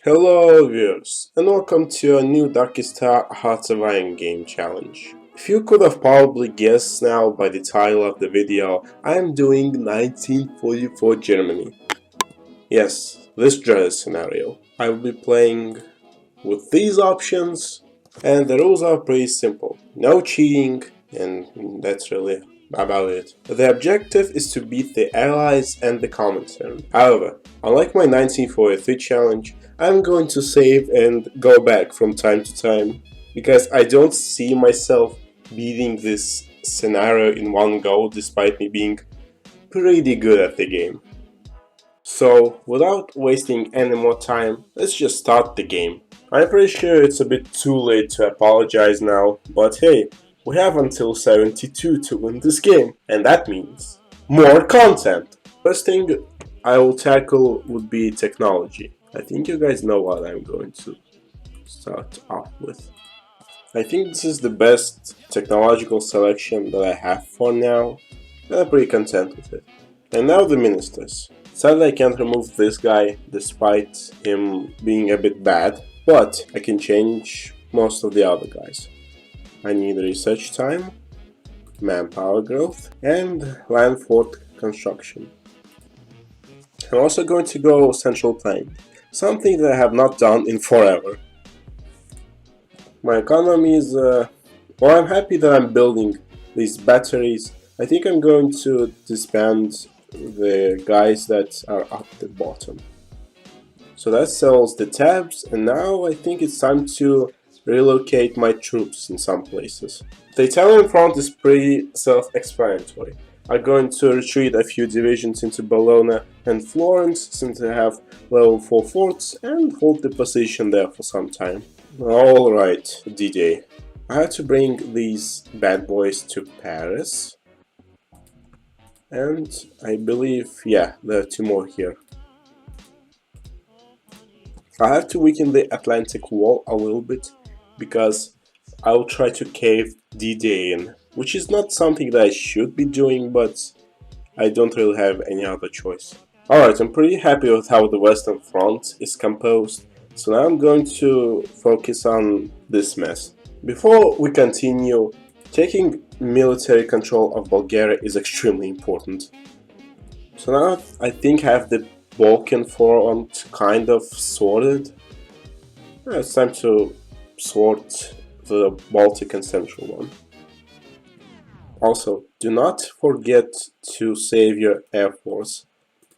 Hello viewers, and welcome to a new Dakest Fortifying game challenge. If you could have probably guessed now by the title of the video, I am doing 1944 Germany. Yes, this dreaded scenario. I will be playing with these options, and the rules are pretty simple. No cheating, and that's really about it. The objective is to beat the allies and the Comintern. However, unlike my 1943 challenge, I'm going to save and go back from time to time, because I don't see myself beating this scenario in one go despite me being pretty good at the game. So, without wasting any more time, let's just start the game. I'm pretty sure it's a bit too late to apologize now, but hey, we have until 72 to win this game, and that means more content! First thing I will tackle would be technology. I think you guys know what I'm going to start off with. I think this is the best technological selection that I have for now, and I'm pretty content with it. And now the ministers. Sadly, I can't remove this guy despite him being a bit bad, but I can change most of the other guys. I need research time, manpower growth, and land fort construction. I'm also going to go central planning, something that I have not done in forever. My economy is, well, I'm happy that I'm building these batteries. I think I'm going to disband the guys that are at the bottom. So that sells the tabs, and now I think it's time to relocate my troops in some places. The Italian front is pretty self-explanatory. I'm going to retreat a few divisions into Bologna and Florence since I have level 4 forts and hold the position there for some time. Alright, D-Day. I have to bring these bad boys to Paris. And I believe, yeah, there are two more here. I have to weaken the Atlantic wall a little bit because I'll try to cave D-Day in, which is not something that I should be doing, but I don't really have any other choice. Alright, I'm pretty happy with how the Western Front is composed, so now I'm going to focus on this mess. Before we continue, taking military control of Bulgaria is extremely important. So now I think I have the Balkan front kind of sorted. It's time to sort the Baltic and Central one. Also, do not forget to save your air force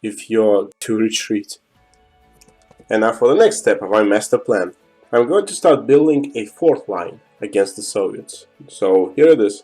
if you're to retreat. And now for the next step of my master plan. I'm going to start building a fourth line against the Soviets. So here it is.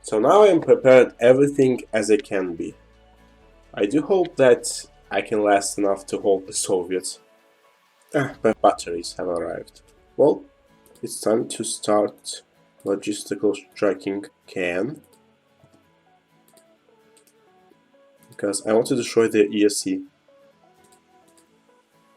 So now I am prepared everything as it can be. I do hope that I can last enough to hold the Soviets. My batteries have arrived. Well, it's time to start logistical striking can. Because I want to destroy the ESC.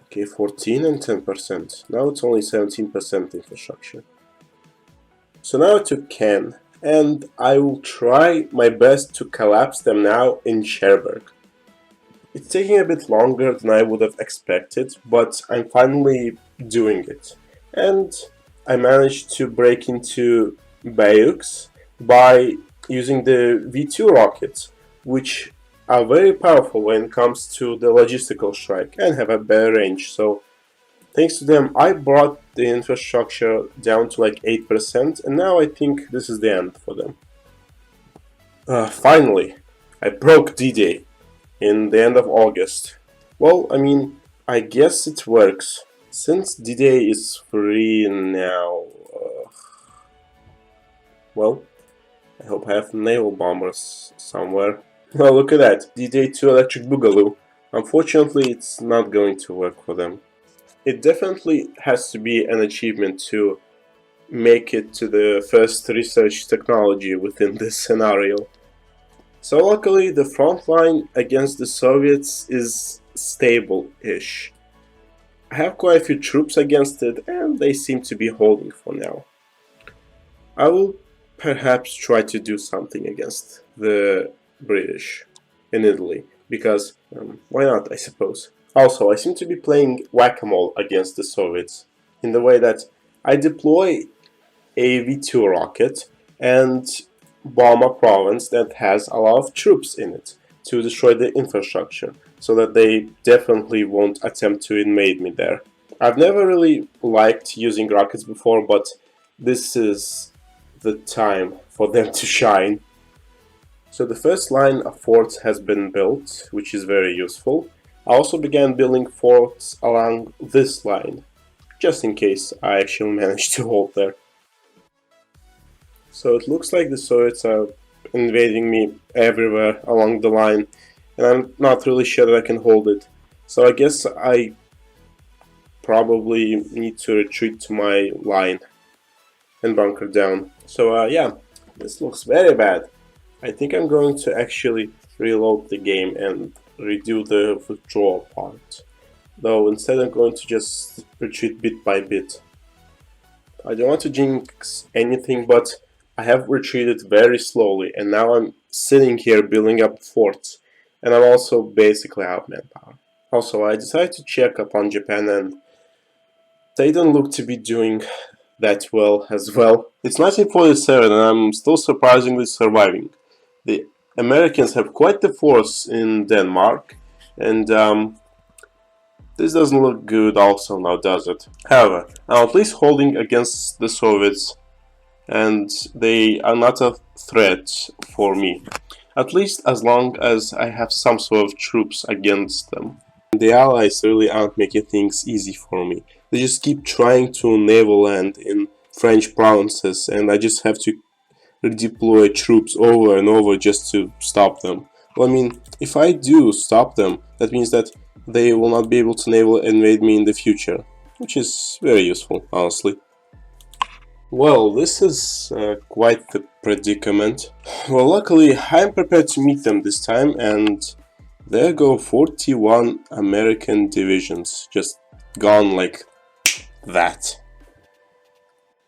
Okay, 14 and 10%. Now it's only 17% infrastructure. So now I took can, and I will try my best to collapse them now in Cherbourg. It's taking a bit longer than I would have expected, but I'm finally doing it. And I managed to break into Bayeux by using the V2 rockets, which are very powerful when it comes to the logistical strike and have a better range. So thanks to them, I brought the infrastructure down to like 8%, and now I think this is the end for them. Finally, I broke D-Day in the end of August. Well, I mean, I guess it works. Since D-Day is free now, well, I hope I have naval bombers somewhere. Well, look at that, D-Day 2 Electric Boogaloo. Unfortunately, it's not going to work for them. It definitely has to be an achievement to make it to the first research technology within this scenario. So luckily the front line against the Soviets is stable-ish. I have quite a few troops against it, and they seem to be holding for now. I will perhaps try to do something against the British in Italy, because why not, I suppose. Also, I seem to be playing whack-a-mole against the Soviets, in the way that I deploy a V2 rocket and bomb a province that has a lot of troops in it to destroy the infrastructure, so that they definitely won't attempt to invade me there. I've never really liked using rockets before, but this is the time for them to shine. So the first line of forts has been built, which is very useful. I also began building forts along this line, just in case I actually manage to hold there. So it looks like the Soviets are invading me everywhere along the line, and I'm not really sure that I can hold it. So I guess I probably need to retreat to my line and bunker down. So yeah, this looks very bad. I think I'm going to actually reload the game and redo the withdrawal part. Though instead I'm going to just retreat bit by bit. I don't want to jinx anything, but I have retreated very slowly, and now I'm sitting here building up forts, and I'm also basically out of manpower. Also, I decided to check upon Japan, and they don't look to be doing that well as well. It's 1947 and I'm still surprisingly surviving. The Americans have quite the force in Denmark, and this doesn't look good also now, does it? However, I'm at least holding against the Soviets, and they are not a threat for me. At least as long as I have some sort of troops against them. The Allies really aren't making things easy for me. They just keep trying to naval land in French provinces, and I just have to redeploy troops over and over just to stop them. Well, I mean, if I do stop them, that means that they will not be able to naval invade me in the future, which is very useful, honestly. Well, this is quite the predicament. Well, luckily, I'm prepared to meet them this time, and there go 41 American divisions, just gone like that.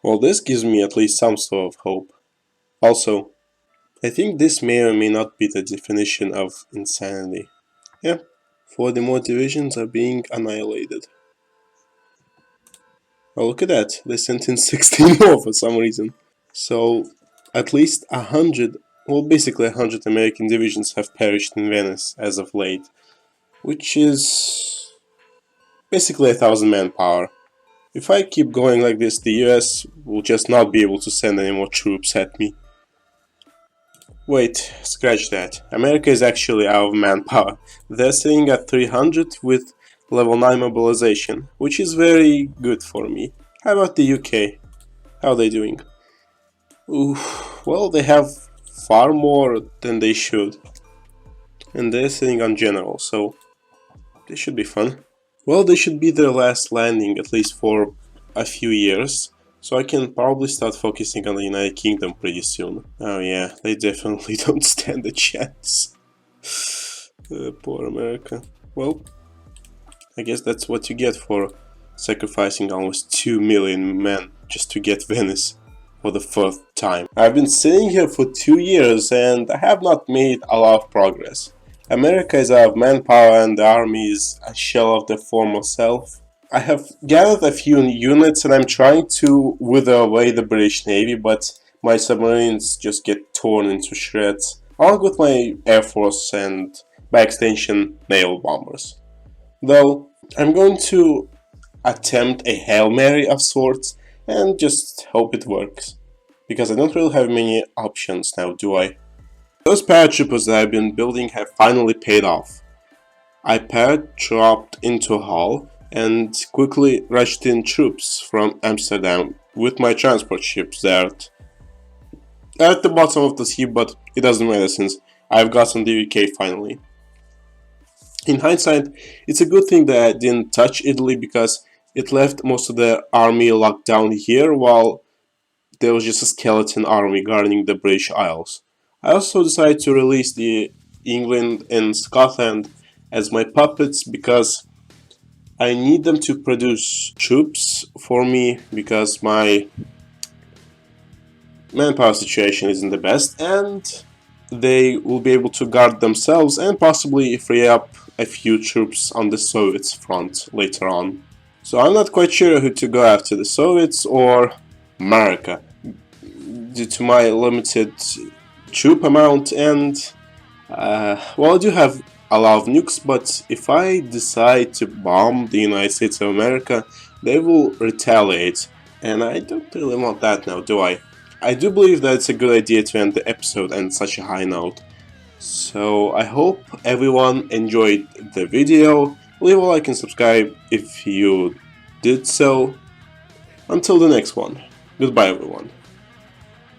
Well, this gives me at least some sort of hope. Also, I think this may or may not be the definition of insanity. Yeah, 40 more divisions are being annihilated. Oh, look at that, they sent in 16 more for some reason. So, at least 100, well, basically 100 American divisions have perished in Venice as of late, which is basically 1,000 manpower. If I keep going like this, the US will just not be able to send any more troops at me. Wait, scratch that. America is actually out of manpower. They're sitting at 300 with level 9 mobilization, which is very good for me. How about the UK? How are they doing? Oof, well, they have far more than they should. And they're sitting on general, so this should be fun. Well, this should be their last landing, at least for a few years. So I can probably start focusing on the United Kingdom pretty soon. Oh yeah, they definitely don't stand a chance. Poor America. Well, I guess that's what you get for sacrificing almost 2 million men just to get Venice for the fourth time. I've been sitting here for 2 years and I have not made a lot of progress. America is out of manpower and the army is a shell of their former self. I have gathered a few units and I'm trying to wither away the British Navy, but my submarines just get torn into shreds, along with my Air Force and, by extension, naval bombers. Though, I'm going to attempt a Hail Mary of sorts and just hope it works, because I don't really have many options now, do I? Those paratroopers that I've been building have finally paid off. I paratrooped into Hull and quickly rushed in troops from Amsterdam with my transport ships there at the bottom of the sea, but it doesn't matter since I've gotten the UK finally. In hindsight, it's a good thing that I didn't touch Italy because it left most of the army locked down here while there was just a skeleton army guarding the British Isles. I also decided to release the England and Scotland as my puppets because I need them to produce troops for me because my manpower situation isn't the best, and they will be able to guard themselves and possibly free up a few troops on the Soviets front later on. So I'm not quite sure who to go after, the Soviets or America, due to my limited troop amount and well, I do have a lot of nukes, but if I decide to bomb the United States of America, they will retaliate, and I don't really want that now, do I? I do believe that it's a good idea to end the episode on such a high note. So I hope everyone enjoyed the video. Leave a like and subscribe if you did so. Until the next one. Goodbye everyone.